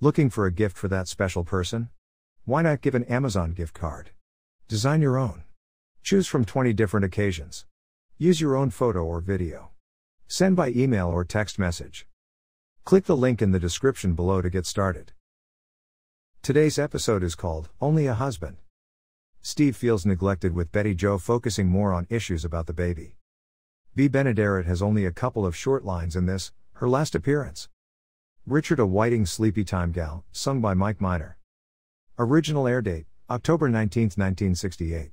Looking for a gift for that special person? Why not give an Amazon gift card? Design your own. Choose from 20 different occasions. Use your own photo or video. Send by email or text message. Click the link in the description below to get started. Today's episode is called, Only a Husband. Steve feels neglected with Betty Jo focusing more on issues about the baby. B. Benaderet has only a couple of short lines in this, her last appearance. Richard a Whiting Sleepy Time Gal, sung by Mike Miner. Original air date, October 19, 1968.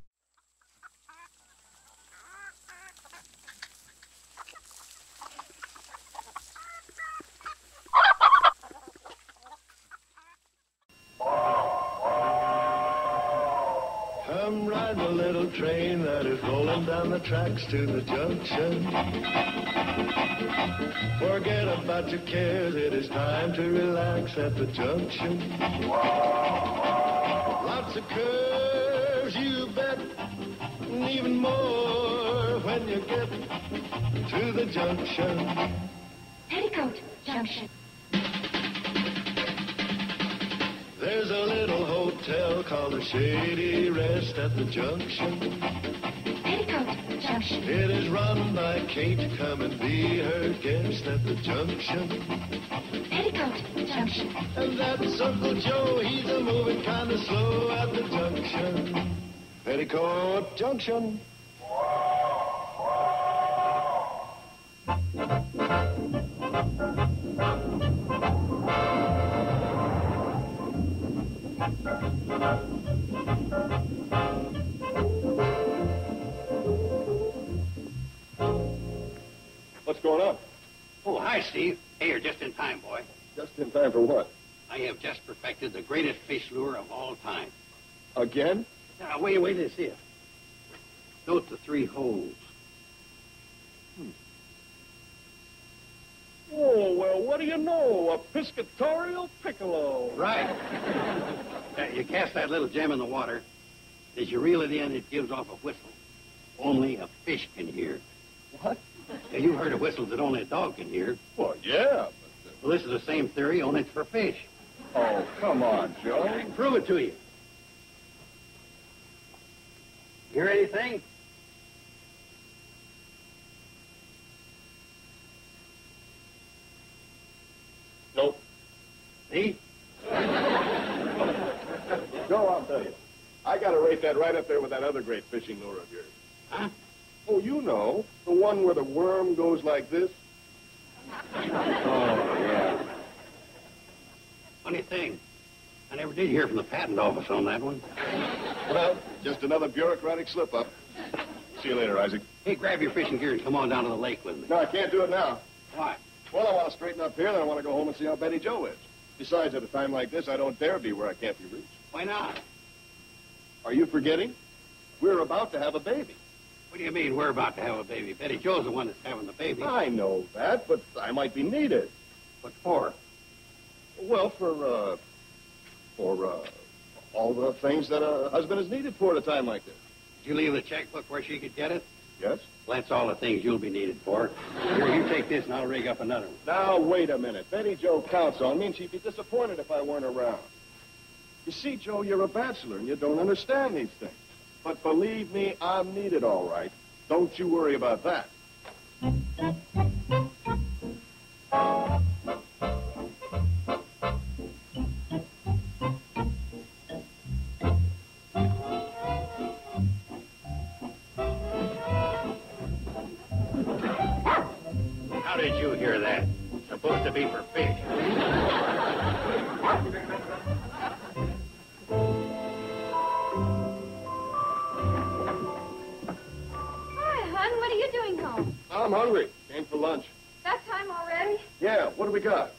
Come ride the little train that is rolling down the tracks to the junction. Forget about your cares, it is time to relax at the junction. Lots of curves, you bet, and even more when you get to the junction. Petticoat Junction. There's a little hotel called the Shady Rest at the junction. Petticoat Junction. It is run by Kate, come and be her guest at the junction. Petticoat Junction. And that's Uncle Joe, he's a moving kind of slow at the junction. Petticoat Junction. What's going on? Oh, hi, Steve. Hey, you're just in time, boy. Just in time for what? I have just perfected the greatest fish lure of all time. Again? Now, wait to see it. Note the 3 holes. Oh, well, what do you know? A piscatorial piccolo. Right. You cast that little gem in the water. As you reel it in, it gives off a whistle. Only a fish can hear. What? Now, you've heard of whistles that only a dog can hear. Well, yeah, but... Well, this is the same theory, only it's for fish. Oh, come on, Joe. I can prove it to you. Hear anything? Nope. See? Joe, I'll tell you. I got to rate that right up there with that other great fishing lure of yours. Huh? Oh, you know, the one where the worm goes like this. Oh, yeah. Funny thing, I never did hear from the patent office on that one. Well, just another bureaucratic slip-up. See you later, Isaac. Hey, grab your fishing gear and come on down to the lake with me. No, I can't do it now. Why? Well, I want to straighten up here, then I want to go home and see how Betty Jo is. Besides, at a time like this, I don't dare be where I can't be reached. Why not? Are you forgetting? We're about to have a baby. What do you mean we're about to have a baby? Betty Jo's the one that's having the baby. I know that, but I might be needed. What for? Well, for all the things that a husband is needed for at a time like this. Did you leave the checkbook where she could get it? Yes? Well, that's all the things you'll be needed for. Here, you take this and I'll rig up another one. Now, wait a minute. Betty Jo counts on me, and she'd be disappointed if I weren't around. You see, Joe, you're a bachelor, and you don't understand these things. But believe me, I'm needed all right. Don't you worry about that. How did you hear that? It's supposed to be for fish. What are you doing home? I'm hungry. Came for lunch. That time already? Yeah, what do we got?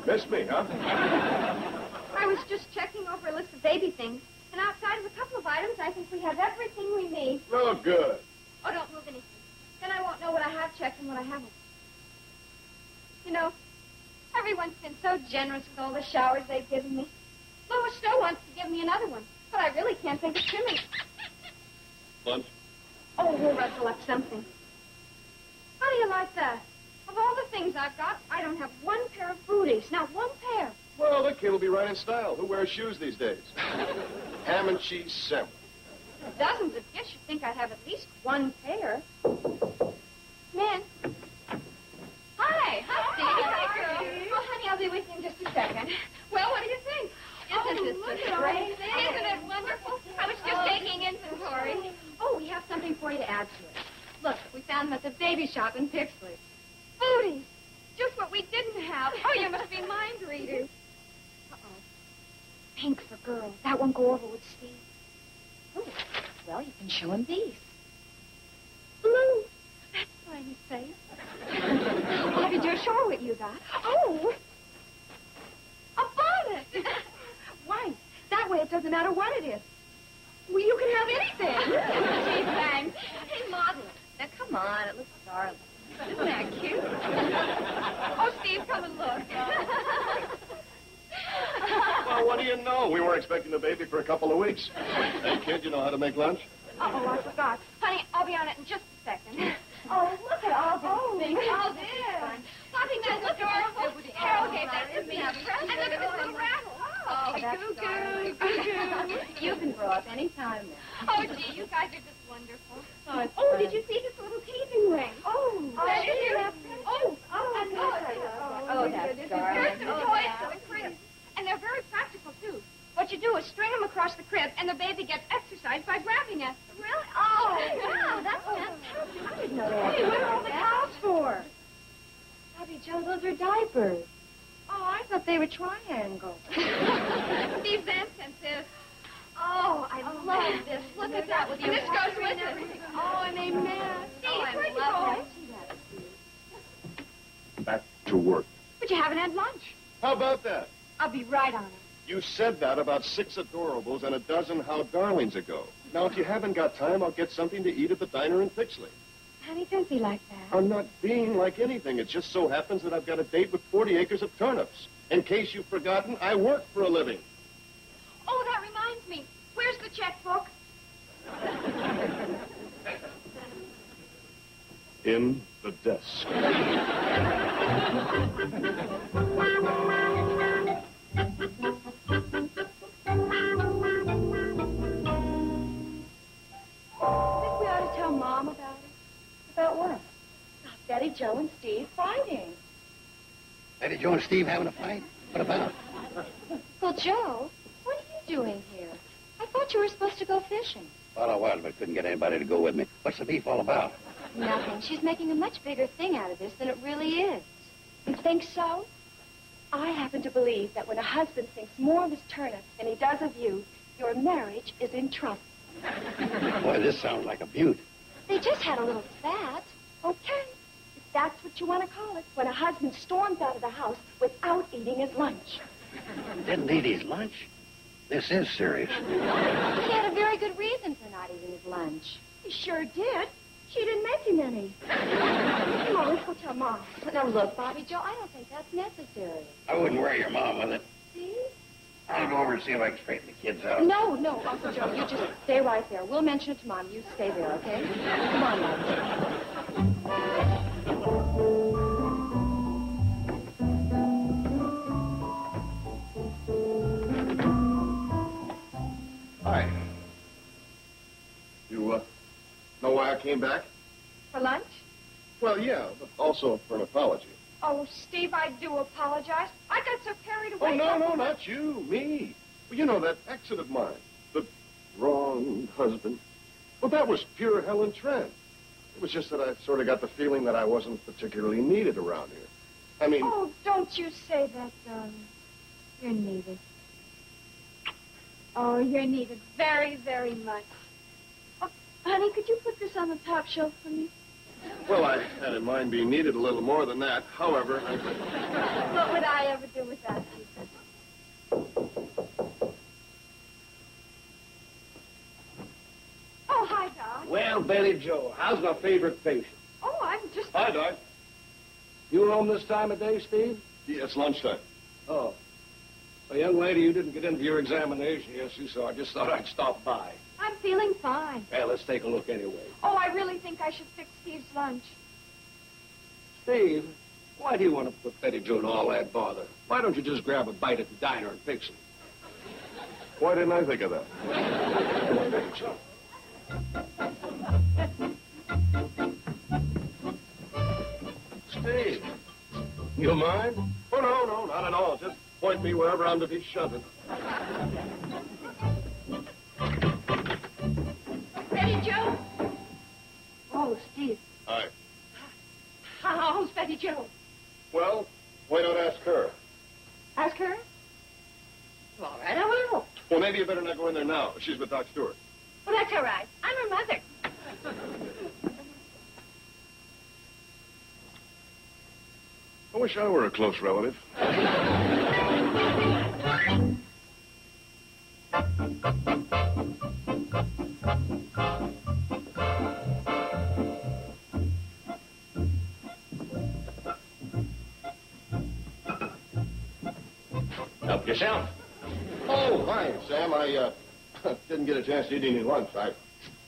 Miss me, huh? I was just checking over a list of baby things, and outside of a couple of items, I think we have everything we need. Oh, good. Oh, don't move anything. Then I won't know what I have checked and what I haven't. You know, everyone's been so generous with all the showers they've given me. Lois still wants to give me another one, but I really can't think of trimming. Lunch? Oh, we'll recollect something. How do you like that? Of all the things I've got, I don't have one booties, not one pair. Well, the kid will be right in style. Who wears shoes these days? Ham and cheese sandwich. Dozens of kids should think I'd have at least one pair. Men. Hi. Hi, Steve. Hi, girl. Oh, honey, I'll be with you in just a second. Well, what do you think? Isn't this a great thing? Isn't it wonderful? I was just taking inventory. Oh, we have something for you to add to it. Look, we found them at the baby shop in Pixley. Booties. Just what we didn't have. Oh, you must be mind readers. Uh-oh. Pink for girls. That won't go over with Steve. Oh, well, you can show him these. Blue. That's plain safe. Bobby Joe, show her what you got. Oh, a bonnet. Why? That way it doesn't matter what it is. Well, you can have anything. Gee, thanks. Hey, model it. Now, come on. It looks darling. Isn't that cute? Oh, Steve, come and look. Well, what do you know? We weren't expecting the baby for a couple of weeks. Hey, kid, you know how to make lunch? Uh-oh, I forgot. Honey, I'll be on it in just a second. Oh, look at all these things. Oh, this. Poppy, that's adorable. Carol gave that to me. And look at this little rattle. Oh, goo-goo. You can grow up any time now. Oh, gee, you guys are just wonderful. Oh, did you see this little teasing ring? Oh, that is your... Oh, that's darling. Here's some toys for the crib. And they're very practical, too. What you do is string them across the crib, and the baby gets exercise by grabbing at them. Really? Oh, wow, that's fantastic. I didn't know that. Hey, what are all the cows for? Bobby Joe, those are diapers. Oh, I thought they were triangles. Steve Zan sent this. Oh, I love this. Look at that with you. This goes with it. Oh, and they match. Steve, where'd you go? Back to work. But you haven't had lunch. How about that? I'll be right on it. You said that about 6 adorables and a dozen how darlings ago. Now, if you haven't got time, I'll get something to eat at the diner in Pixley. Honey, don't be like that. I'm not being like anything. It just so happens that I've got a date with 40 acres of turnips. In case you've forgotten, I work for a living. Oh, that reminds me. Where's the checkbook? In the desk. Think we ought to tell Mom about it? About what? About Betty, Joe, and Steve fighting. Betty, Joe, and Steve having a fight? What about? Well, Joe, what are you doing here? I thought you were supposed to go fishing. Thought I was, but couldn't get anybody to go with me. What's the beef all about? Nothing. She's making a much bigger thing out of this than it really is. You think so? I happen to believe that when a husband thinks more of his turnip than he does of you, your marriage is in trouble. Boy, this sounds like a beaut. They just had a little spat. Okay. If that's what you want to call it, when a husband storms out of the house without eating his lunch. Didn't eat his lunch? This is serious. He had a very good reason for not eating his lunch. He sure did. She didn't make him any. Come on, let's go tell Mom. Now, look, Bobby Joe, I don't think that's necessary. I wouldn't worry your mom with it. See? I'll go over and see if I can straighten the kids out. No, Uncle Joe, you just stay right there. We'll mention it to Mom. You stay there, okay? Come on, Mom. Hi. You, know why I came back? For lunch? Well, yeah, but also for an apology. Oh, Steve, I do apologize. I got so carried away. Oh, no, not you, me. Well, you know, that exit of mine, the wrong husband. Well, that was pure Helen Trent. It was just that I sort of got the feeling that I wasn't particularly needed around here. I mean... Oh, don't you say that, darling. You're needed. Oh, you're needed very, very much. Oh, honey, could you put this on the top shelf for me? Well, I had in mind being needed a little more than that. However, What would I ever do without you? Oh, hi, Doc. Well, Betty Joe, how's my favorite patient? Oh, I'm just... hi, Doc. You home this time of day, Steve? Yeah, it's lunchtime. Oh. Well, young lady, you didn't get in for your examination yesterday, so I just thought I'd stop by. I'm feeling fine. Well, let's take a look anyway. Oh, I really think I should fix Steve's lunch. Steve, why do you want to put Betty Joe to all that bother? Why don't you just grab a bite at the diner and fix it? Why didn't I think of that? Steve, you mind? Oh, no, not at all. Just point me wherever I'm to be shunted. Betty Joe? Oh, Steve. Hi. How's Betty Joe? Well, why not ask her? Ask her? Well, all right, I will. Well, maybe you better not go in there now. She's with Doc Stewart. Well, that's all right. I'm her mother. I wish I were a close relative. Help yourself. Oh, hi, Sam. I didn't get a chance to eat any lunch.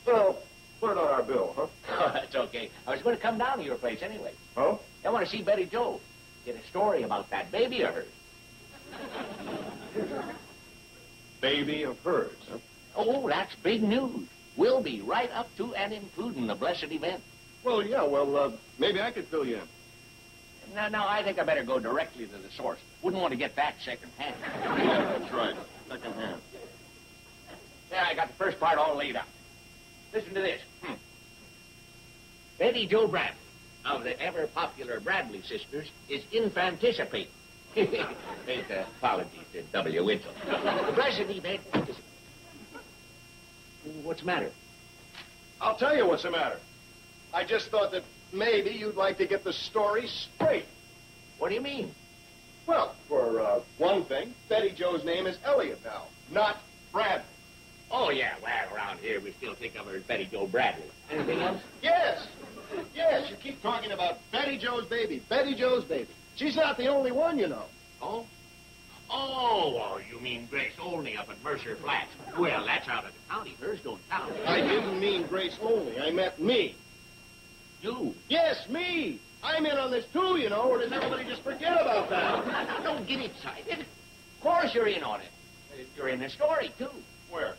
Well, put it on our bill, huh? Oh, that's okay. I was going to come down to your place anyway. Huh? I want to see Betty Joe. Get a story about that baby of hers. Baby of hers, huh? Oh, that's big news. Will be right up to and including the blessed event. Well, yeah, maybe I could fill you in. No, I think I better go directly to the source. Wouldn't want to get that second hand. Yeah, that's right. Second hand. Yeah, I got the first part all laid out. Listen to this. Betty Joe Bradley of the ever-popular Bradley sisters is infanticipating. Apologies to W. Winchell. The blessed event is... What's the matter? I'll tell you what's the matter. I just thought that maybe you'd like to get the story straight. What do you mean? Well, for one thing, Betty Joe's name is Elliot now, not Bradley. Oh, yeah, well, around here we still think of her as Betty Joe Bradley. Anything else? Yes, you keep talking about Betty Joe's baby, Betty Joe's baby. She's not the only one, you know. Oh? Oh, you mean Grace Olney up at Mercer Flats. Well, that's out of the county. Hers don't count. I didn't mean Grace only. I meant me. You? Yes, me. I'm in on this too, you know, or does everybody just forget about that? Don't get excited. Of course you're in on it. You're in the story, too. Where?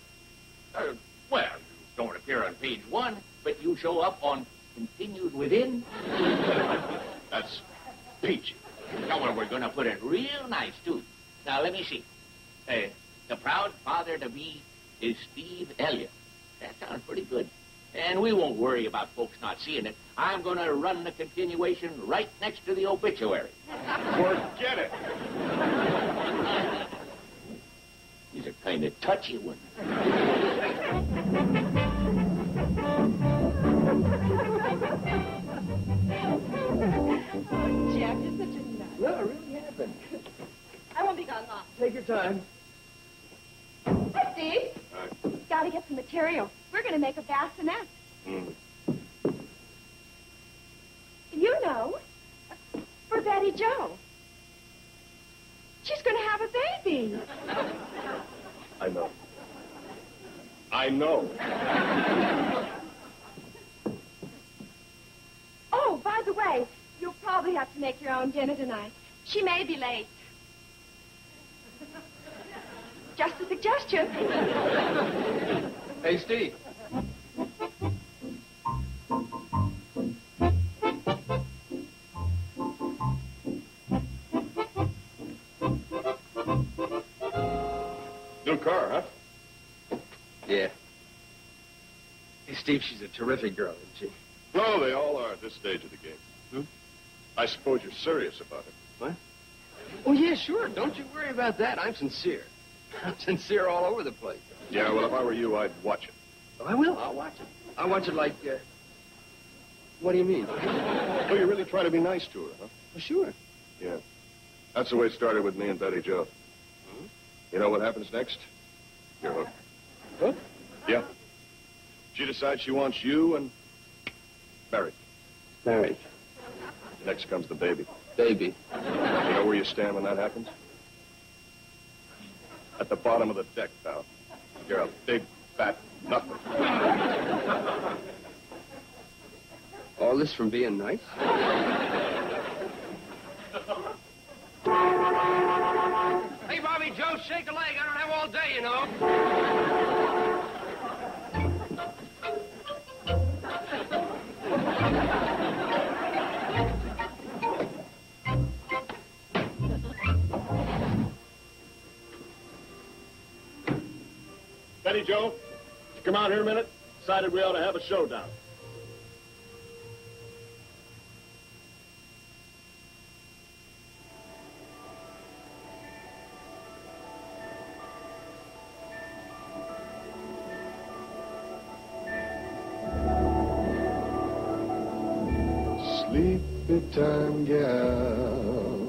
Well, you don't appear on page 1, but you show up on Continued Within. That's peachy. Come on, we're going to put it real nice, too. Now, let me see. The proud father-to-be is Steve Elliott. That sounds pretty good. And we won't worry about folks not seeing it. I'm going to run the continuation right next to the obituary. Forget it. He's a kind of touchy one. Oh, Jack, you're such a nut. No, it really happened. I won't be gone long. Take your time. Hi, Steve. Hi. Gotta get some material. We're gonna make a bassinet. You know, for Betty Joe. She's gonna have a baby. I know. I know. Oh, by the way, you'll probably have to make your own dinner tonight. She may be late. Just a suggestion. Hey, Steve. New car, huh? Yeah. Hey, Steve, she's a terrific girl, isn't she? No, they all are at this stage of the game. I suppose you're serious about it. What? Oh, yeah, sure. Don't you worry about that. I'm sincere. I'm sincere all over the place. Yeah, well, if I were you, I'd watch it. Oh, I will. I'll watch it. I'll watch it like, what do you mean? Oh, you really try to be nice to her, huh? Well, sure. Yeah. That's the way it started with me and Betty Joe. You know what happens next? You're hooked. Hooked? Yeah. She decides she wants you and married. Married. Next comes the baby. Baby. You know where you stand when that happens? At the bottom of the deck, pal. You're a big, fat nothing. All this from being nice? Hey, Bobby Joe, shake a leg. I don't have all day, you know. Betty Joe, you come out here a minute. Decided we ought to have a showdown. Sleepy time gal,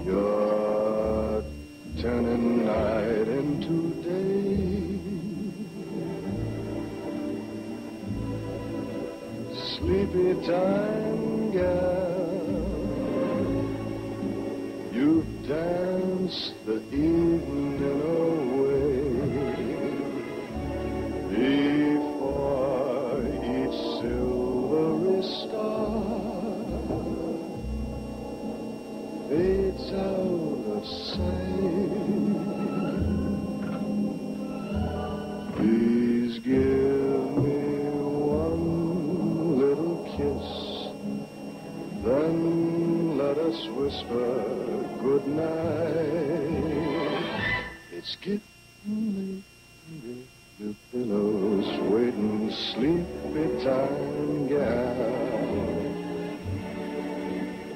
you're turning night into day. Sleepy time gal, you've danced the evening away. Before each silvery star fades out of sight, please give me one little kiss, then let us whisper good night. It's getting late, the pillows waiting, sleepy time gal,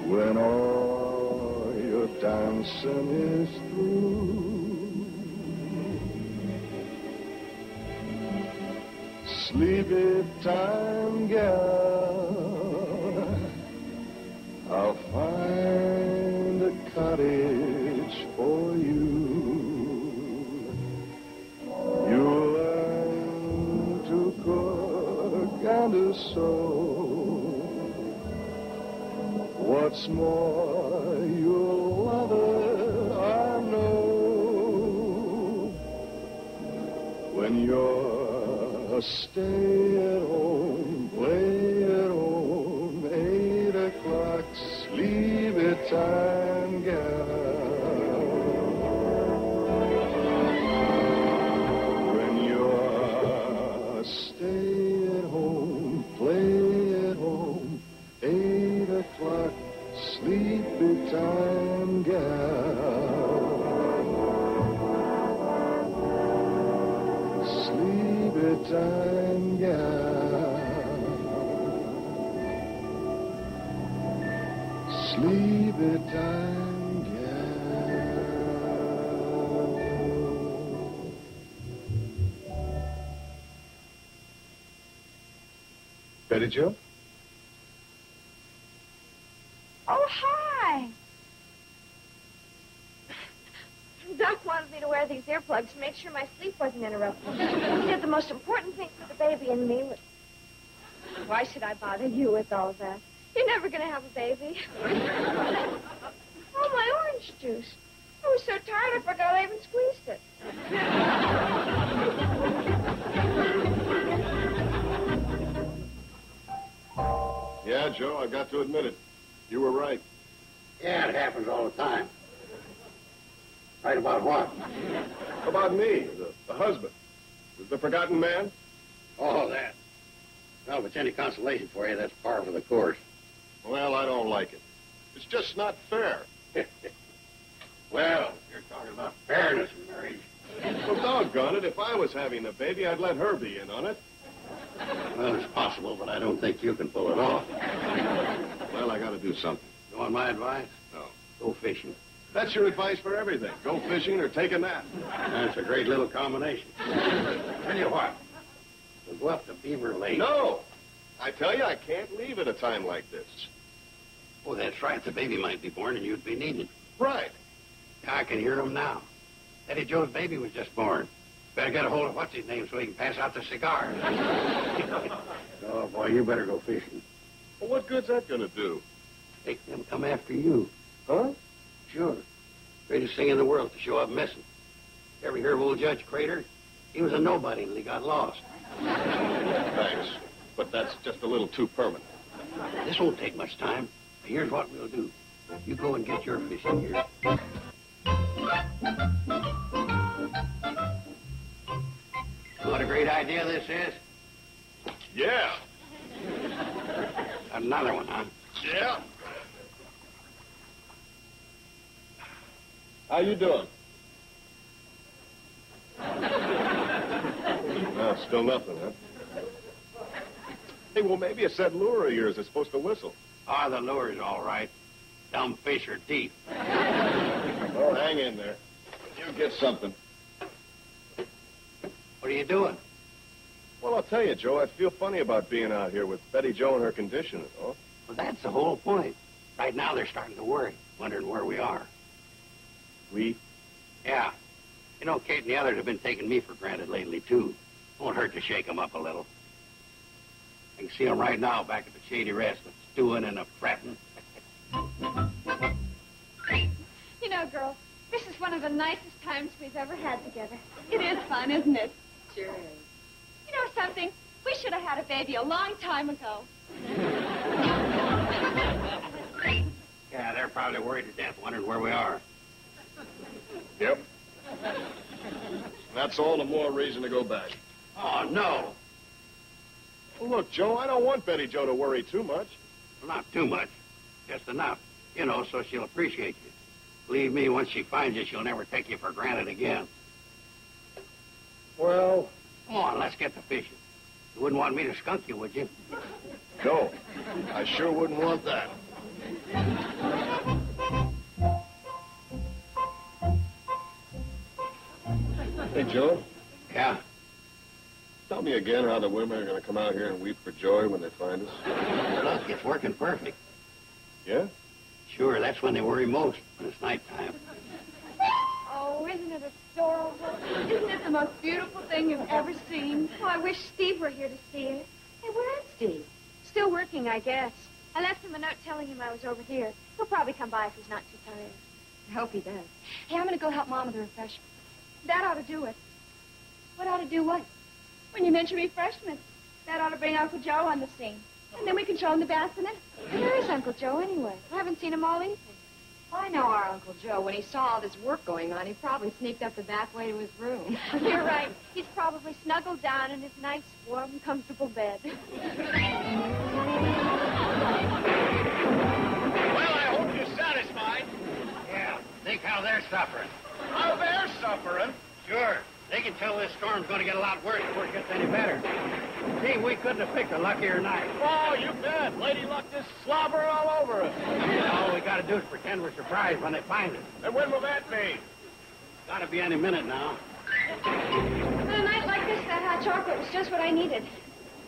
when all your dancing is through. Sleepy time gal, I'll find a cottage for you. You'll learn to cook and to sew. What's more, you'll love it, I know. When you're a stay-at-home, play-at-home, 8 o'clock, sleepy time gal. When you're a stay-at-home, play-at-home, 8 o'clock, sleepy time gal. Sleepy time gal. Sleepy time gal. Betty Joe? Oh, hi. Doc wanted me to wear these earplugs to make sure my sleep wasn't interrupted. He said the most important thing for the baby and me was... Why should I bother you with all that? You're never going to have a baby. Oh, my orange juice. I was so tired I forgot I even squeezed it. Yeah, Joe, I've got to admit it. You were right. Yeah, it happens all the time. Right about what? About me, the husband. The forgotten man? Oh, that. Well, if it's any consolation for you, that's par for the course. Well, I don't like it. It's just not fair. Well, you're talking about fairness in marriage. Well, doggone it, if I was having a baby, I'd let her be in on it. Well, it's possible, but I don't think you can pull it off. Well, I got to do something. You want my advice? No. Go fishing. That's your advice for everything. Go fishing or take a nap. That's a great little combination. Tell you what, we'll go up to Beaver Lake. No! I tell you, I can't leave at a time like this. Oh, that's right. The baby might be born and you'd be needed. Right. Yeah, I can hear him now. Eddie Joe's baby was just born. Better get a hold of what's his name so he can pass out the cigars. Oh, boy, you better go fishing. Well, what good's that going to do? Make them come after you. Huh? Sure. Greatest thing in the world to show up missing. You ever hear of old Judge Crater? He was a nobody until he got lost. Thanks. But that's just a little too permanent. This won't take much time. Here's what we'll do. You go and get your fishing gear. idea this is? Yeah. Another one, huh? Yeah. How you doing? No, still nothing, huh? Hey, well, maybe it's that lure of yours that's supposed to whistle. Oh, the lure's all right. Dumb fish or teeth. Oh, hang in there. You'll get something. What are you doing? Well, I'll tell you, Joe, I feel funny about being out here with Betty Jo and her condition and all. Well, that's the whole point. Right now, they're starting to worry, wondering where we are. We? Yeah. You know, Kate and the others have been taking me for granted lately, too. Won't hurt to shake them up a little. I can see them right now back at the Shady Rest, stewing and fretting. You know, girls, this is one of the nicest times we've ever had together. It is fun, isn't it? Sure is. You know something? We should have had a baby a long time ago. Yeah, they're probably worried to death, wondering where we are. Yep. That's all the more reason to go back. Oh, no. Well, look, Joe, I don't want Betty Jo to worry too much. Well, not too much. Just enough. You know, so she'll appreciate you. Believe me, once she finds you, she'll never take you for granted again. Well, Come on, let's get to fishing. You wouldn't want me to skunk you, would you? no. I sure wouldn't want that. Hey, Joe, Yeah. tell me again how the women are going to come out here and weep for joy when they find us. Look, it's working perfect. Yeah? Sure, that's when they worry most, when it's nighttime. Oh, isn't it adorable? Isn't it the most beautiful thing you've ever seen? Oh, I wish Steve were here to see it. Hey, where is Steve? Still working, I guess. I left him a note telling him I was over here. He'll probably come by if he's not too tired. I hope he does. Hey, I'm going to go help Mom with the refreshments. That ought to do it. What ought to do what? When you mention refreshments, that ought to bring Uncle Joe on the scene. And then we can show him the bassinet. Where is Uncle Joe, anyway? I haven't seen him all evening. I know our Uncle Joe. When he saw all this work going on, he probably sneaked up the back way to his room. You're right. He's probably snuggled down in his nice, warm, comfortable bed. Well, I hope you're satisfied. Yeah, think how they're suffering. How they're suffering. Sure. They can tell this storm's going to get a lot worse before it gets any better. See, we couldn't have picked a luckier night. Oh, you bet. Lady Luck just slobbering all over us. All we got to do is pretend we're surprised when they find us. And when will that be? Got to be any minute now. On a night like this, that hot chocolate was just what I needed.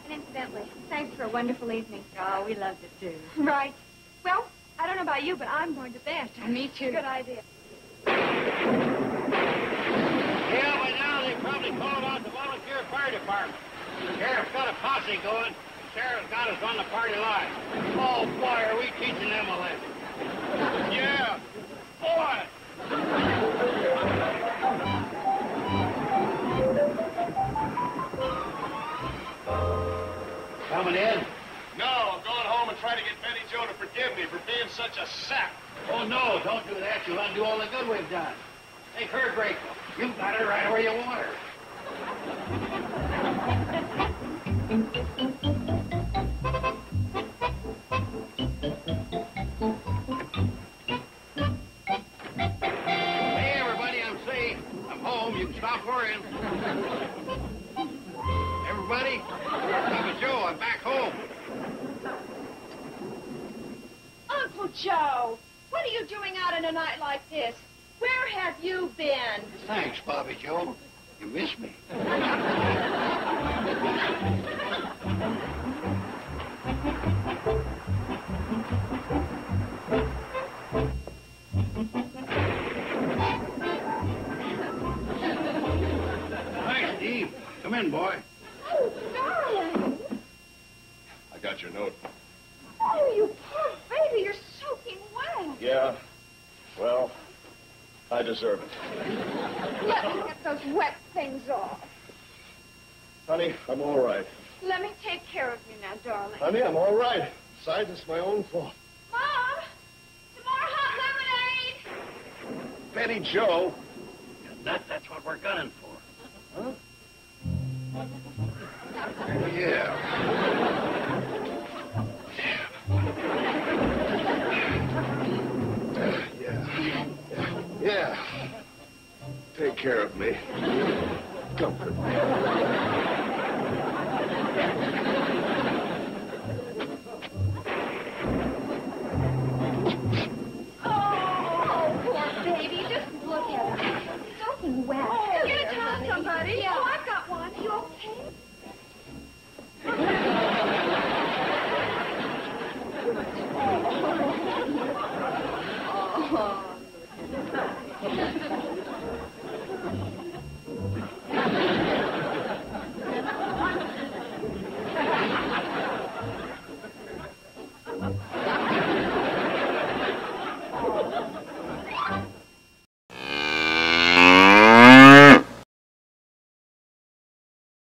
And incidentally, thanks for a wonderful evening. Oh, we loved it, too. Right. Well, I don't know about you, but I'm going to bed. Me, too. Good idea. Yeah, by now they probably called out the volunteer fire department. Sheriff's got a posse going. Sheriff's got us on the party line. Oh, boy, are we teaching them a lesson. Yeah. Boy! Coming in? No, I'm going home and trying to get Betty Jo to forgive me for being such a sap. Oh, no, don't do that. You'll undo all the good we've done. Take her break. You've got her right where you want her. Hey, everybody, I'm safe. I'm home. You can stop worrying. Everybody, Uncle Joe, I'm back home. Uncle Joe, what are you doing out on a night like this? Where have you been? Thanks, Bobby Joe. You missed me. Thanks, Steve. Come in, boy. Oh, darling. I got your note. Oh, you poor baby, you're soaking wet. Yeah. Well, I deserve it. Let me get those wet things off. Honey, I'm all right. Let me take care of you now, darling. Honey, I'm all right. Besides, it's my own fault. Mom, some more hot lemonade. Betty Jo. That's what we're gunning for. Huh? Yeah. Yeah. Take care of me. Comfort me. Oh, poor baby. Just look at him. He's soaking wet. Oh, get a towel, somebody. Yeah. Oh, I've got one. Are you okay?